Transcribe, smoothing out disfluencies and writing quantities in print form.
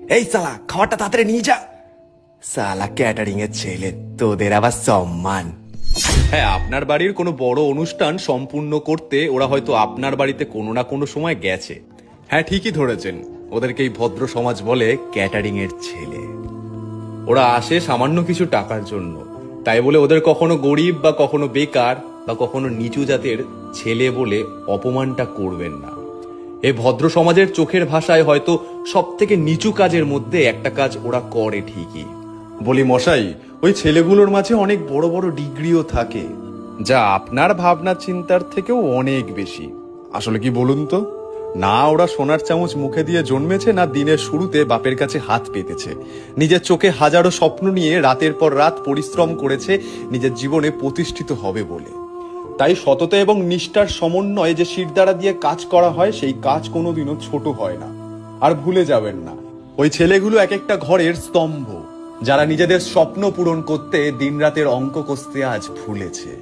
এই সালা, খাবারটা তাড়াতাড়ি নিয়ে যা। সালা ক্যাটারিং এর ছেলে, তোদের আবার সম্মান। হ্যাঁ, আপনার বাড়ির কোনো বড় অনুষ্ঠান সম্পূর্ণ করতে ওরা হয়তো আপনার বাড়িতে কোনো না কোনো সময় গেছে। হ্যাঁ, ঠিকই ধরেছেন, ওদেরকেই ভদ্র সমাজ বলে ক্যাটারিং এর ছেলে। ওরা আসে সামান্য কিছু টাকার জন্য, তাই বলে ওদের কখনো গরিব বা কখনো বেকার বা কখনো নিচু জাতের ছেলে বলে অপমানটা করবেন না। এই ভদ্র সমাজের চোখের ভাষায় হয়তো সব থেকে নিচু কাজের মধ্যে একটা কাজ ওরা করে ঠিকই। বলি মশাই, ওই ছেলেগুলোর মাঝে অনেক বড় বড় ডিগ্রিও থাকে, যা আপনার ভাবনা চিন্তার থেকেও অনেক বেশি। আসলে কি বলুন তো, না ওরা সোনার চামচ মুখে দিয়ে জন্মেছে, না দিনের শুরুতে বাপের কাছে হাত পেতেছে। নিজের চোখে হাজারো স্বপ্ন নিয়ে রাতের পর রাত পরিশ্রম করেছে নিজের জীবনে প্রতিষ্ঠিত হবে বলে। তাই সততা এবং নিষ্ঠার সমন্বয়ে যে শিরদাঁড়া দিয়ে কাজ করা হয়, সেই কাজ কোনোদিনও ছোট হয় না। আর ভুলে যাবেন না, ওই ছেলেগুলো এক একটা ঘরের স্তম্ভ, যারা নিজেদের স্বপ্ন পূরণ করতে দিনরাতের অঙ্ক কষতে আজ ভুলেছে।